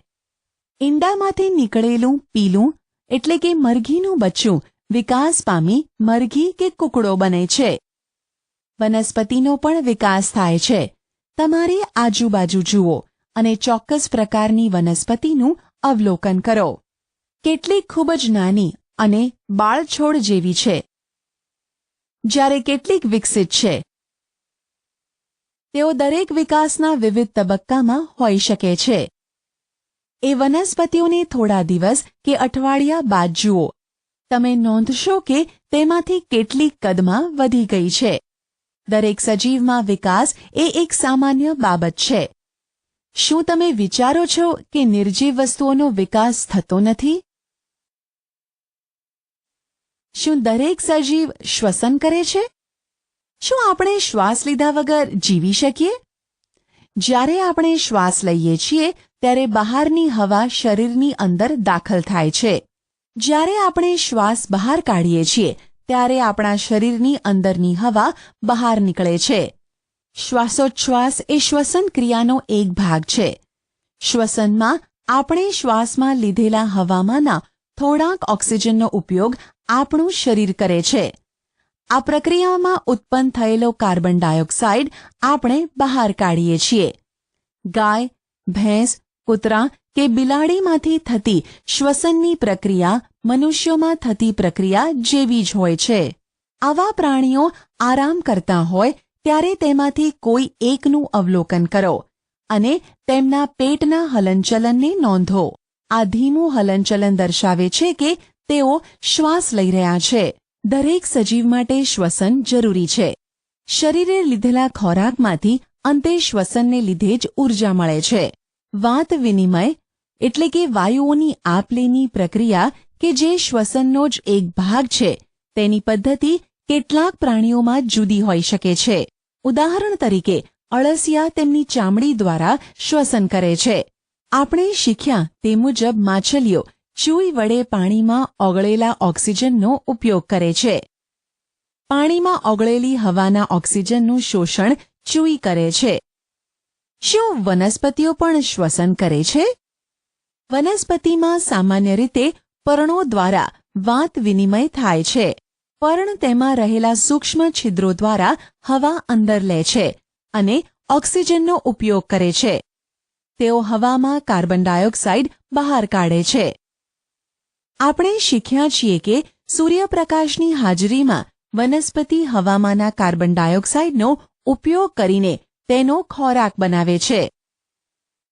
ઈંડામાંથી નીકળેલું પીલું એટલે કે મરઘીનું બચ્ચું વિકાસ પામી મરઘી કે કૂકડો બને છે. વનસ્પતિનો પણ વિકાસ થાય છે. તમારી આજુબાજુ જુઓ અને ચોક્કસ પ્રકારની વનસ્પતિનું અવલોકન કરો. કેટલીક ખૂબ જ નાની અને બાળછોડ જેવી છે, જ્યારે કેટલીક વિકસિત છે. તેઓ દરેક વિકાસના વિવિધ તબક્કામાં હોઈ શકે છે. એ વનસ્પતિઓને થોડા દિવસ કે અઠવાડિયા બાદ જુઓ. તમે નોંધશો કે તેમાંથી કેટલીક કદમાં વધી ગઈ છે. દરેક સજીવમાં વિકાસ એ એક સામાન્ય બાબત છે. શું તમે વિચારો છો કે નિર્જીવ વસ્તુઓનો વિકાસ થતો નથી? શું દરેક સજીવ શ્વસન કરે છે? શું આપણે શ્વાસ લીધા વગર જીવી શકીએ? જ્યારે આપણે શ્વાસ લઈએ છીએ ત્યારે બહારની હવા શરીરની અંદર દાખલ થાય છે. જ્યારે આપણે શ્વાસ બહાર કાઢીએ છીએ ત્યારે આપણા શરીરની અંદરની હવા બહાર નીકળે છે. શ્વાસોચ્છ્વાસ એ શ્વસન ક્રિયાનો એક ભાગ છે. શ્વસનમાં આપણે શ્વાસમાં લીધેલા હવામાંના થોડાક ઓક્સિજનનો ઉપયોગ આપણું શરીર કરે છે. આ પ્રક્રિયામાં ઉત્પન્ન થયેલો કાર્બન ડાયોક્સાઇડ આપણે બહાર કાઢીએ છીએ. ગાય, ભેંસ, કૂતરા કે બિલાડીમાંથી થતી શ્વસનની પ્રક્રિયા મનુષ્યોમાં થતી પ્રક્રિયા જેવી જ હોય છે. આવા પ્રાણીઓ આરામ કરતા હોય ત્યારે તેમાંથી કોઈ એકનું અવલોકન કરો અને તેમના પેટના હલનચલનને નોંધો. આ ધીમું હલનચલન દર્શાવે છે કે તેઓ શ્વાસ લઈ રહ્યા છે. દરેક સજીવ માટે શ્વસન જરૂરી છે. શરીરે લીધેલા ખોરાકમાંથી અંતે શ્વસનને લીધે જ ઊર્જા મળે છે. વાત વિનિમય એટલે કે વાયુઓની આપ-લેની પ્રક્રિયા કે જે શ્વસનનો જ એક ભાગ છે તેની પદ્ધતિ કેટલાક પ્રાણીઓમાં જુદી હોઈ શકે છે. ઉદાહરણ તરીકે અળસિયા તેમની ચામડી દ્વારા શ્વસન કરે છે. આપણે શીખ્યા તે મુજબ માછલીઓ ચૂઈ વડે પાણીમાં ઓગળેલા ઓક્સિજનનો ઉપયોગ કરે છે. પાણીમાં ઓગળેલી હવાના ઓક્સિજનનું શોષણ ચૂઈ કરે છે. શું વનસ્પતિઓ પણ શ્વસન કરે છે? વનસ્પતિમાં સામાન્ય રીતે પર્ણો દ્વારા વાત વિનિમય થાય છે. પર્ણ તેમાં રહેલા સૂક્ષ્મ છિદ્રો દ્વારા હવા અંદર લે છે અને ઓક્સિજનનો ઉપયોગ કરે છે. તેઓ હવામાં કાર્બન ડાયોક્સાઇડ બહાર કાઢે છે. આપણે શીખ્યા છીએ કે સૂર્યપ્રકાશની હાજરીમાં વનસ્પતિ હવામાંના કાર્બન ડાયોક્સાઇડનો ઉપયોગ કરીને તેનો ખોરાક બનાવે છે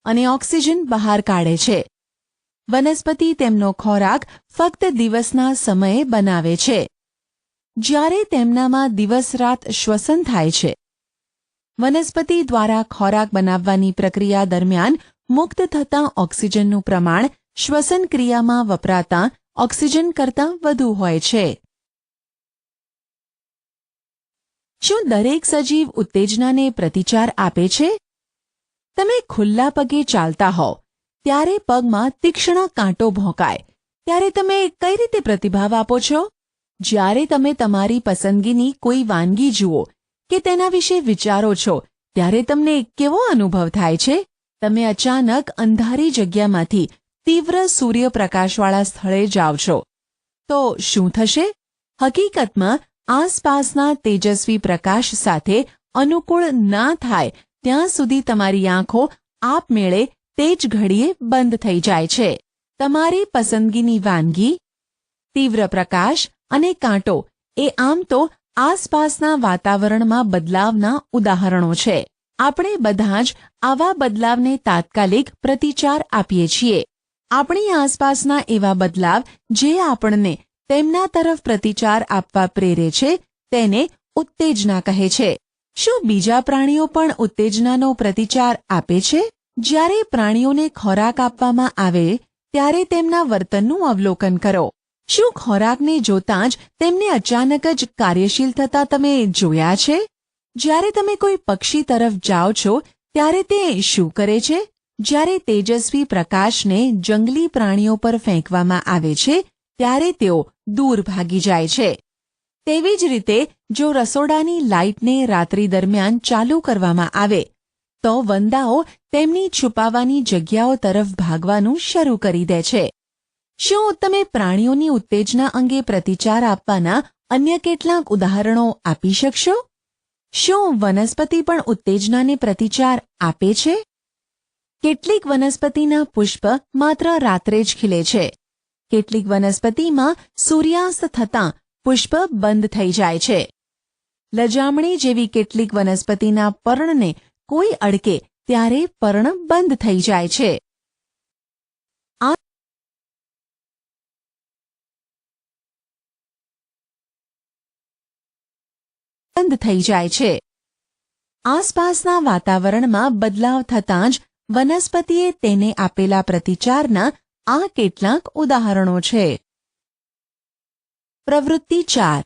અને ઓક્સિજન બહાર કાઢે છે. વનસ્પતિ તેમનો ખોરાક ફક્ત દિવસના સમયે બનાવે છે, જ્યારે તેમનામાં દિવસ-રાત શ્વસન થાય છે. વનસ્પતિ દ્વારા ખોરાક બનાવવાની પ્રક્રિયા દરમિયાન મુક્ત થતા ઓક્સિજનનું પ્રમાણ શ્વસન ક્રિયામાં વપરાતા ઓક્સિજન કરતાં વધુ હોય છે. શું દરેક સજીવ ઉત્તેજનાને પ્રતિચાર આપે છે? તમે ખુલ્લા પગે ચાલતા હોવ ત્યારે પગમાં તીક્ષ્ણ કાંટો ભોંકાય ત્યારે તમે કઈ રીતે પ્રતિભાવ આપો છો? જ્યારે તમે તમારી પસંદગીની કોઈ વાનગી જુઓ કે તેના વિશે વિચારો છો ત્યારે તમને કેવો અનુભવ થાય છે? તમે અચાનક અંધારી જગ્યામાંથી તીવ્ર સૂર્યપ્રકાશવાળા સ્થળે જાઓ છો તો શું થશે? હકીકતમાં આસપાસના તેજસ્વી પ્રકાશ સાથે અનુકૂળ ના થાય ત્યાં સુધી તમારી આંખો આપમેળે તે જ ઘડીએ બંધ થઈ જાય છે. તમારી પસંદગીની વાનગી, તીવ્ર પ્રકાશ અને કાંટો એ આમ તો આસપાસના વાતાવરણમાં બદલાવના ઉદાહરણો છે. આપણે બધા જ આવા બદલાવને તાત્કાલિક પ્રતિચાર આપીએ છીએ. આપણી આસપાસના એવા બદલાવ જે આપણને તેમના તરફ પ્રતિચાર આપવા પ્રેરે છે તેને ઉત્તેજના કહે છે. શું બીજા પ્રાણીઓ પણ ઉત્તેજનાનો પ્રતિચાર આપે છે? જ્યારે પ્રાણીઓને ખોરાક આપવામાં આવે ત્યારે તેમના વર્તનનું અવલોકન કરો. શું ખોરાકને જોતાં જ તેમને અચાનક જ કાર્યશીલ થતા તમે જોયા છે? જ્યારે તમે કોઈ પક્ષી તરફ જાઓ છો ત્યારે તે શું કરે છે? જ્યારે તેજસ્વી પ્રકાશને જંગલી પ્રાણીઓ પર ફેંકવામાં આવે છે ત્યારે તેઓ દૂર ભાગી જાય છે. તેવી જ રીતે જો રસોડાની લાઇટને રાત્રિ દરમિયાન ચાલુ કરવામાં આવે તો વંદાઓ તેમની છુપાવાની જગ્યાઓ તરફ ભાગવાનું શરૂ કરી દે છે. શું તમે પ્રાણીઓની ઉત્તેજના અંગે પ્રતિચાર આપવાના અન્ય કેટલાક ઉદાહરણો આપી શકશો? શું વનસ્પતિ પણ ઉત્તેજનાને પ્રતિચાર આપે છે? કેટલીક વનસ્પતિના પુષ્પ માત્ર રાત્રે જ ખીલે છે. કેટલીક વનસ્પતિમાં સૂર્યાસ્ત થતાં પુષ્પ બંધ થઈ જાય છે. લજામણી જેવી કેટલીક વનસ્પતિના પર્ણને કોઈ અડકે ત્યારે પર્ણ બંધ થઈ જાય છે. આસપાસના વાતાવરણમાં બદલાવ થતાં જ વનસ્પતિએ તેને આપેલા પ્રતિચારના આ કેટલાક ઉદાહરણો છે. પ્રવૃત્તિ 4.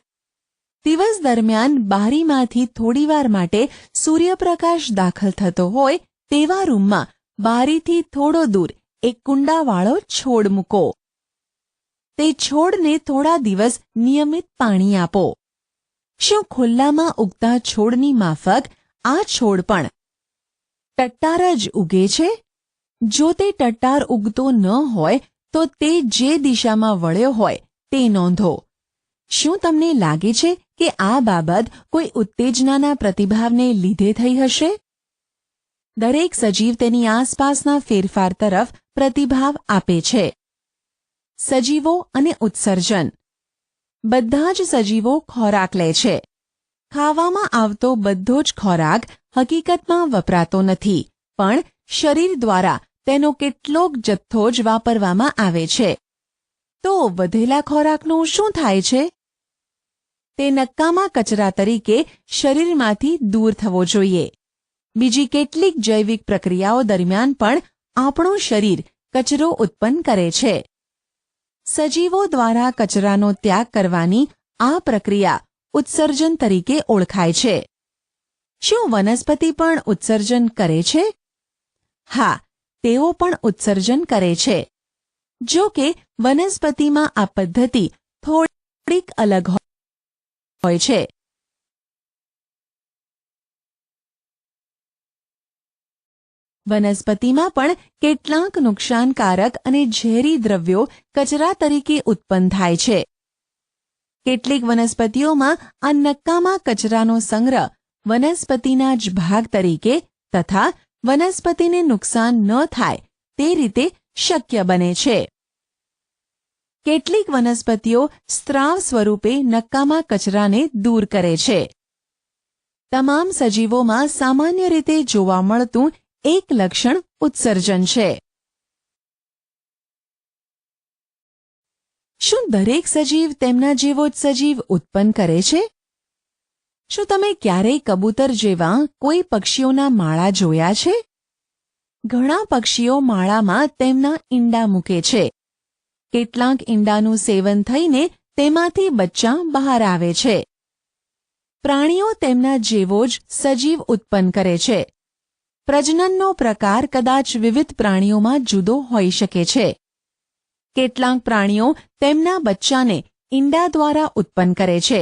દિવસ દરમિયાન બારીમાંથી થોડીવાર માટે સૂર્યપ્રકાશ દાખલ થતો હોય તેવા રૂમમાં બારીથી થોડો દૂર એક કુંડાવાળો છોડ મૂકો. તે છોડને થોડા દિવસ નિયમિત પાણી આપો. શું ખુલ્લામાં ઉગતા છોડની માફક આ છોડ પણ ટટ્ટાર જ ઉગે છે? જો તે ટટ્ટાર ઉગતો ન હોય તો તે જે દિશામાં વળ્યો હોય તે નોંધો. શું તમને લાગે છે કે આ બાબત કોઈ ઉત્તેજનાના પ્રતિભાવને લીધે થઈ હશે? દરેક સજીવ તેની આસપાસના ફેરફાર તરફ પ્રતિભાવ આપે છે. સજીવો અને ઉત્સર્જન. બધા જ સજીવો ખોરાક લે છે. ખાવામાં આવતો બધો જ ખોરાક હકીકતમાં વપરાતો નથી, પણ શરીર દ્વારા તેનો કેટલોક જથ્થો જ વાપરવામાં આવે છે. તો વધેલા ખોરાકનું શું થાય છે? તે નક્કામાં કચરા તરીકે શરીરમાંથી દૂર થવો જોઈએ. બીજી કેટલીક જૈવિક પ્રક્રિયાઓ દરમિયાન પણ આપણું શરીર કચરો ઉત્પન્ન કરે છે. સજીવો દ્વારા કચરાનો ત્યાગ કરવાની આ પ્રક્રિયા ઉત્સર્જન તરીકે ઓળખાય છે. શું વનસ્પતિ પણ ઉત્સર્જન કરે છે? હા, તેઓ પણ ઉત્સર્જન કરે છે. જો કે વનસ્પતિમાં આ પદ્ધતિ થોડીક અલગ હોય છે. વનસ્પતિમાં પણ કેટલાક નુકસાનકારક અને ઝેરી દ્રવ્યો કચરા તરીકે ઉત્પન્ન થાય છે. કેટલીક વનસ્પતિઓમાં આ નક્કામાં કચરાનો સંગ્રહ વનસ્પતિના જ ભાગ તરીકે તથા વનસ્પતિને નુકસાન ન થાય તે રીતે શક્ય બને છે. કેટલીક વનસ્પતિઓ સ્ત્રાવ સ્વરૂપે નક્કામાં કચરાને દૂર કરે છે. તમામ સજીવોમાં સામાન્ય રીતે જોવા મળતું એક લક્ષણ ઉત્સર્જન છે. શું દરેક સજીવ તેમના જેવો જ સજીવ ઉત્પન્ન કરે છે? શું તમે ક્યારેય કબૂતર જેવા કોઈ પક્ષીઓના માળા જોયા છે? ઘણા પક્ષીઓ માળામાં તેમના ઈંડા મૂકે છે. કેટલાક ઈંડાનું સેવન થઈને તેમાંથી બચ્ચાં બહાર આવે છે. પ્રાણીઓ તેમના જેવો જ સજીવ ઉત્પન્ન કરે છે. પ્રજનનનો પ્રકાર કદાચ વિવિધ પ્રાણીઓમાં જુદો હોઈ શકે છે. કેટલાક પ્રાણીઓ તેમના બચ્ચાને ઈંડા દ્વારા ઉત્પન્ન કરે છે.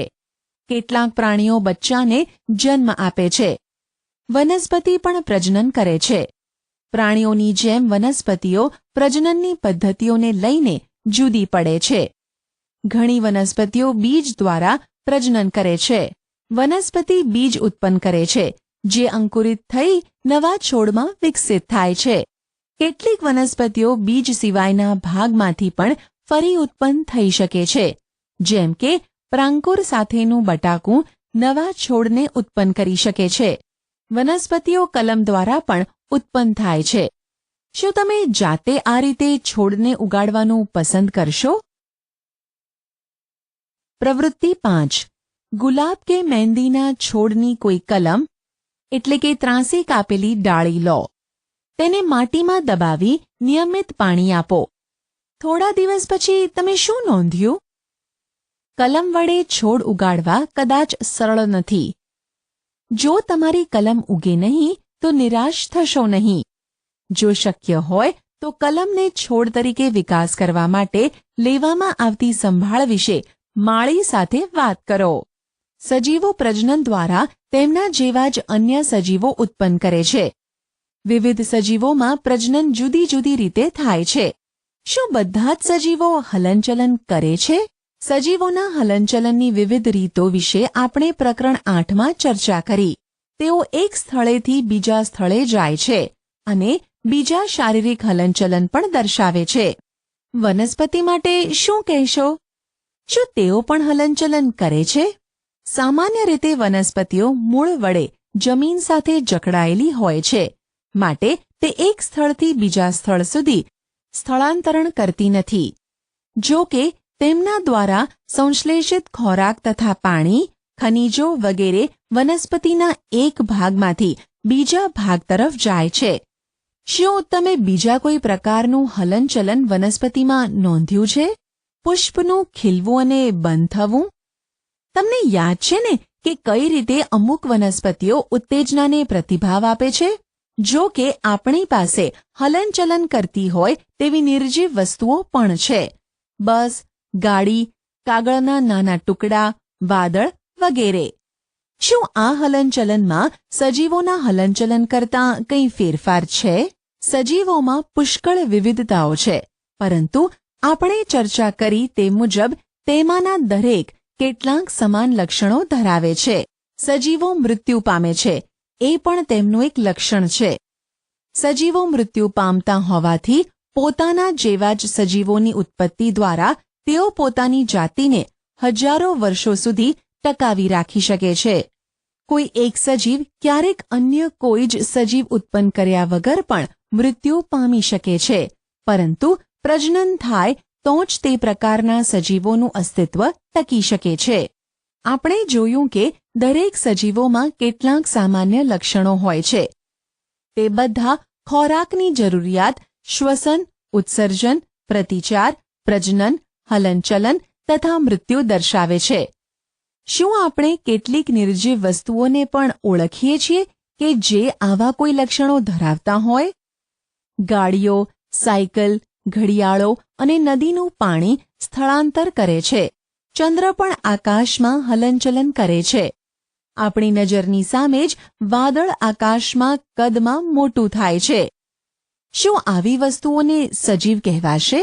કેટલાક પ્રાણીઓ બચ્ચાને જન્મ આપે છે. વનસ્પતિ પણ પ્રજનન કરે છે. પ્રાણીઓની જેમ વનસ્પતિઓ પ્રજનનની પદ્ધતિઓને લઈને જુદી પડે છે. ઘણી વનસ્પતિઓ બીજ દ્વારા પ્રજનન કરે છે. વનસ્પતિ બીજ ઉત્પન્ન કરે છે, જે અંકુરિત થઈ નવા છોડમાં વિકસિત થાય છે. કેટલીક વનસ્પતિઓ બીજ સિવાયના ભાગમાંથી પણ ફરી ઉત્પન્ન થઈ શકે છે, જેમ કે પ્રાંકુર સાથેનું બટાકું નવા છોડને ઉત્પન્ન કરી શકે છે. વનસ્પતિઓ કલમ દ્વારા પણ ઉત્પન્ન થાય છે. શું તમે જાતે આ રીતે છોડને ઉગાડવાનું પસંદ કરશો? પ્રવૃત્તિ 5. ગુલાબ કે મહેંદીના છોડની કોઈ કલમ એટલે કે ત્રાંસી કાપેલી ડાળી લો. તેને માટીમાં દબાવી નિયમિત પાણી આપો. થોડા દિવસ પછી તમે શું નોંધ્યું? કલમ વડે છોડ ઉગાડવા કદાચ સરળ નથી. જો તમારી કલમ ઉગે નહીં તો નિરાશ થશો નહીં. જો શક્ય હોય તો કલમને છોડ તરીકે વિકાસ કરવા માટે લેવામાં આવતી સંભાળ વિશે માળી સાથે વાત કરો. સજીવો પ્રજનન દ્વારા તેમના જેવા જ અન્ય સજીવો ઉત્પન્ન કરે છે. વિવિધ સજીવોમાં પ્રજનન જુદી જુદી રીતે થાય છે. શું બધા જ સજીવો હલનચલન કરે છે? સજીવોના હલનચલનની વિવિધ રીતો વિશે આપણે પ્રકરણ 8માં ચર્ચા કરી. તેઓ એક સ્થળેથી બીજા સ્થળે જાય છે અને બીજા શારીરિક હલનચલન પણ દર્શાવે છે. વનસ્પતિ માટે શું કહેશો? શું તેઓ પણ હલનચલન કરે છે? સામાન્ય રીતે વનસ્પતિઓ મૂળ વડે જમીન સાથે જકડાયેલી હોય છે, માટે તે એક સ્થળથી બીજા સ્થળ સુધી સ્થળાંતરણ કરતી નથી. જો કે તેમના દ્વારા સંશ્લેષિત ખોરાક તથા પાણી, ખનિજો વગેરે વનસ્પતિના એક ભાગમાંથી બીજા ભાગ તરફ જાય છે. શું તમે બીજા કોઈ પ્રકારનું હલનચલન વનસ્પતિમાં નોંધ્યું છે? પુષ્પનું ખીલવું અને બંધ થવું? તમને યાદ છે ને કે કઈ રીતે અમુક વનસ્પતિઓ ઉત્તેજનાને પ્રતિભાવ આપે છે? જો કે આપણી પાસે હલનચલન કરતી હોય તેવી નિર્જીવ વસ્તુઓ પણ છે. બસ, ગાડી, કાગળના નાના ટુકડા, વાદળ વગેરે. શું આ હલનચલનમાં સજીવોના હલનચલન કરતાં કંઈ ફેરફાર છે? સજીવોમાં પુષ્કળ વિવિધતાઓ છે, પરંતુ આપણે ચર્ચા કરી તે મુજબ તેમાંના દરેક કેટલાક સમાન લક્ષણો ધરાવે છે. સજીવો મૃત્યુ પામે છે, એ પણ તેમનું એક લક્ષણ છે. સજીવો મૃત્યુ પામતા હોવાથી પોતાના જેવા જ સજીવોની ઉત્પત્તિ દ્વારા તેઓ પોતાની જાતિને હજારો વર્ષો સુધી ટકાવી રાખી શકે છે. કોઈ એક સજીવ ક્યારેક અન્ય કોઈ જ સજીવ ઉત્પન્ન કર્યા વગર પણ મૃત્યુ પામી શકે છે, પરંતુ પ્રજનન થાય તો જ તે પ્રકારના સજીવોનું અસ્તિત્વ ટકી શકે છે. આપણે જોયું કે દરેક સજીવોમાં કેટલાક સામાન્ય લક્ષણો હોય છે. તે બધા ખોરાકની જરૂરિયાત, શ્વસન, ઉત્સર્જન, પ્રતિચાર, પ્રજનન, હલનચલન તથા મૃત્યુ દર્શાવે છે. શું આપણે કેટલીક નિર્જીવ વસ્તુઓને પણ ઓળખીએ છીએ કે જે આવા કોઈ લક્ષણો ધરાવતા હોય? ગાડીઓ, સાયકલ, ઘડિયાળો અને નદીનું પાણી સ્થળાંતર કરે છે. ચંદ્ર પણ આકાશમાં હલનચલન કરે છે. આપણી નજરની સામે જ વાદળ આકાશમાં કદમાં મોટું થાય છે. શું આવી વસ્તુઓને સજીવ કહેવાશે?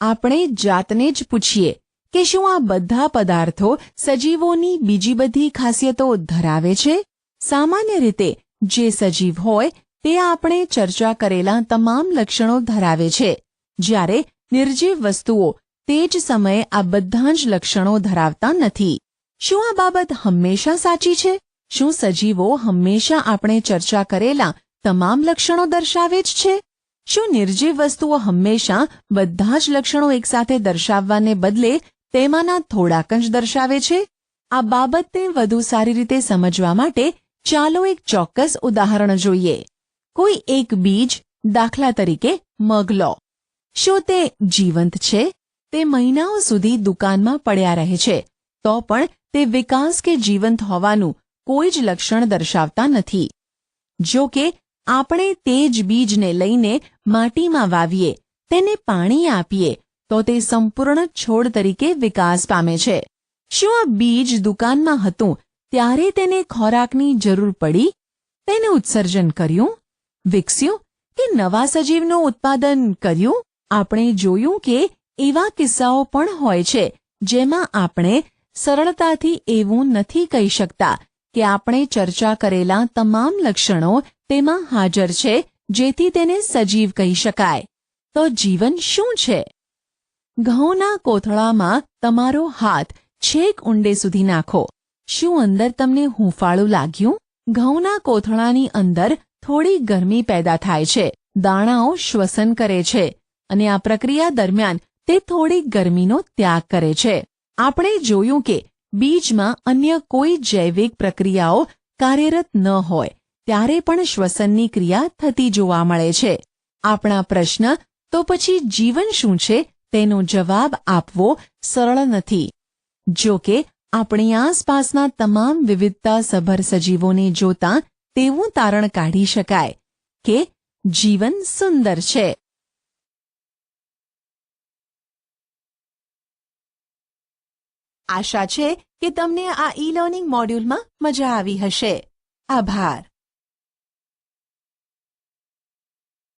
આપણે જાતને જ પૂછીએ કે શું આ બધા પદાર્થો સજીવોની બીજી બધી ખાસિયતો ધરાવે છે? સામાન્ય રીતે જે સજીવ હોય તે આપણે ચર્ચા કરેલા તમામ લક્ષણો ધરાવે છે, જ્યારે નિર્જીવ વસ્તુઓ તે જ સમયે આ બધા જ લક્ષણો ધરાવતા નથી. શું આ બાબત હંમેશા સાચી છે? શું સજીવો હંમેશા આપણે ચર્ચા કરેલા તમામ લક્ષણો દર્શાવે જ છે? શું નિર્જીવ વસ્તુઓ હંમેશા બધા જ લક્ષણો એકસાથે દર્શાવવાને બદલે તેમાંના થોડાક જ દર્શાવે છે? આ બાબતને વધુ સારી રીતે સમજવા માટે ચાલો એક ચોક્કસ ઉદાહરણ જોઈએ. કોઈ એક બીજ, દાખલા તરીકે મગ લો. શું તે જીવંત છે? તે મહિનાઓ સુધી દુકાનમાં પડ્યા રહે છે, તો પણ તે વિકાસ કે જીવંત હોવાનું કોઈ જ લક્ષણ દર્શાવતા નથી. જો કે આપણે તે જ બીજને લઈને માટીમાં વાવીએ, તેને પાણી આપીએ, તો તે સંપૂર્ણ છોડ તરીકે વિકાસ પામે છે. શું આ બીજ દુકાનમાં હતું ત્યારે તેને ખોરાકની જરૂર પડી? તેને ઉત્સર્જન કર્યું, વિકસ્યું કે નવા સજીવનું ઉત્પાદન કર્યું? આપણે જોયું કે એવા કિસ્સાઓ પણ હોય છે જેમાં આપણે સરળતાથી એવું નથી કહી શકતા કે આપણે ચર્ચા કરેલા તમામ લક્ષણો તેમાં હાજર છે, જેથી તેને સજીવ કહી શકાય. તો જીવન શું છે? ઘઉંના કોથળામાં તમારો હાથ છેક ઊંડે સુધી નાખો. શું અંદર તમને હૂંફાળું લાગ્યું? ઘઉંના કોથળાની અંદર થોડી ગરમી પેદા થાય છે. દાણાઓ શ્વસન કરે છે અને આ પ્રક્રિયા દરમિયાન તે થોડી ગરમીનો ત્યાગ કરે છે. આપણે જોયું કે બીજમાં અન્ય કોઈ જૈવિક પ્રક્રિયાઓ કાર્યરત ન હોય ત્યારે પણ શ્વસનની ક્રિયા થતી જોવા મળે છે. આપણા પ્રશ્ન તો પછી જીવન શું છે તેનો જવાબ આપવો સરળ નથી. જો કે આપણી આસપાસના તમામ વિવિધતાસભર સજીવોને જોતા તેવું તારણ કાઢી શકાય કે જીવન સુંદર છે. આશા છે કે તમને આ ઈ લર્નિંગ મોડ્યુલમાં મજા આવી હશે. આભાર.